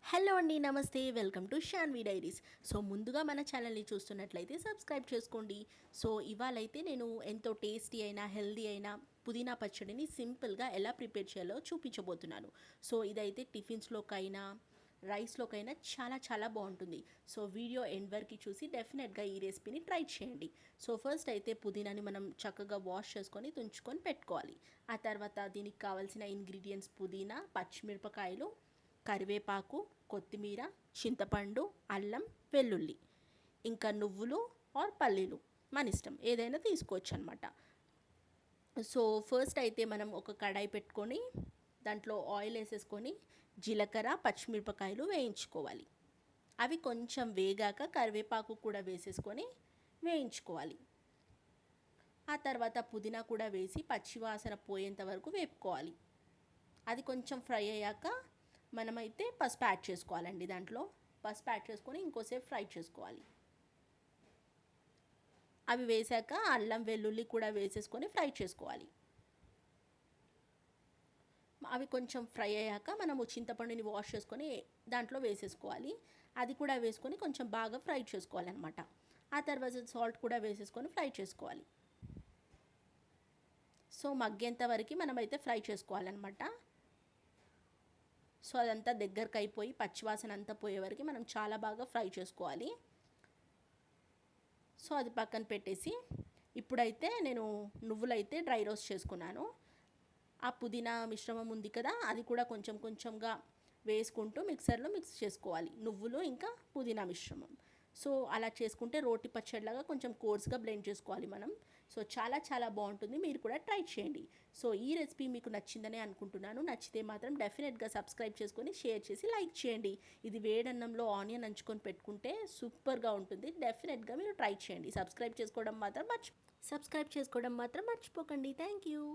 Hello అండి, నమస్తే. Welcome to Shanvi diaries. So ముందుగా మన ఛానల్ని చూస్తున్నట్లయితే సబ్స్క్రైబ్ చేసుకోండి. సో ఇవాళైతే నేను ఎంతో టేస్టీ అయినా హెల్దీ అయినా పుదీనా పచ్చడిని సింపుల్గా ఎలా ప్రిపేర్ చేయాలో చూపించబోతున్నాను. సో ఇదైతే టిఫిన్స్లోకైనా రైస్లోకైనా చాలా చాలా బాగుంటుంది. సో వీడియో ఎండ్ వరకు చూసి డెఫినెట్గా ఈ రెసిపీని ట్రై చేయండి. సో ఫస్ట్ అయితే పుదీనాని మనం చక్కగా వాష్ చేసుకొని తుంచుకొని పెట్టుకోవాలి. ఆ తర్వాత దీనికి కావాల్సిన ఇంగ్రీడియంట్స్ పుదీనా, పచ్చిమిరపకాయలు, కరివేపాకు, కొత్తిమీర, చింతపండు, అల్లం, వెల్లుల్లి, ఇంకా నువ్వులు ఆర్ పల్లీలు మన ఇష్టం, ఏదైనా తీసుకోవచ్చు అనమాట. సో ఫస్ట్ అయితే మనం ఒక కడాయి పెట్టుకొని దాంట్లో ఆయిల్ వేసేసుకొని జీలకర్ర, పచ్చిమిరపకాయలు వేయించుకోవాలి. అవి కొంచెం వేగాక కరివేపాకు కూడా వేసేసుకొని వేయించుకోవాలి. ఆ తర్వాత పుదీనా కూడా వేసి పచ్చివాసన పోయేంత వరకు వేపుకోవాలి. అది కొంచెం ఫ్రై అయ్యాక మనమైతే పసుపు యాడ్ చేసుకోవాలండి. దాంట్లో పసుపు యాడ్ చేసుకొని ఇంకోసేపు ఫ్రై చేసుకోవాలి. అవి వేసాక అల్లం వెల్లుల్లి కూడా వేసేసుకొని ఫ్రై చేసుకోవాలి. అవి కొంచెం ఫ్రై అయ్యాక మనము చింతపండుని వాష్ చేసుకొని దాంట్లో వేసేసుకోవాలి. అది కూడా వేసుకొని కొంచెం బాగా ఫ్రై చేసుకోవాలన్నమాట. ఆ తర్వాత సాల్ట్ కూడా వేసేసుకొని ఫ్రై చేసుకోవాలి. సో మగ్గేంత వరకు మనమైతే ఫ్రై చేసుకోవాలన్నమాట. సో అదంతా దగ్గరకు అయిపోయి పచ్చివాసన అంతా పోయే వరకు మనం చాలా బాగా ఫ్రై చేసుకోవాలి. సో అది పక్కన పెట్టేసి ఇప్పుడైతే నేను నువ్వులైతే డ్రై రోస్ట్ చేసుకున్నాను. ఆ పుదీనా మిశ్రమం ఉంది కదా, అది కూడా కొంచెం కొంచెంగా వేసుకుంటూ మిక్సర్లో మిక్స్ చేసుకోవాలి, నువ్వులు ఇంకా పుదీనా మిశ్రమం. సో అలా చేసుకుంటే రోటి పచ్చడిలాగా కొంచెం కోర్స్గా బ్లెండ్ చేసుకోవాలి మనం. సో చాలా చాలా బాగుంటుంది, మీరు కూడా ట్రై చేయండి. సో ఈ రెసిపీ మీకు నచ్చిందనే అనుకుంటున్నాను. నచ్చితే మాత్రం డెఫినెట్గా సబ్స్క్రైబ్ చేసుకొని షేర్ చేసి లైక్ చేయండి. ఇది వేడన్నంలో ఆనియన్ నంచుకొని పెట్టుకుంటే సూపర్గా ఉంటుంది. డెఫినెట్గా మీరు ట్రై చేయండి. సబ్స్క్రైబ్ చేసుకోవడం మాత్రం మర్చిపోకండి. Thank you.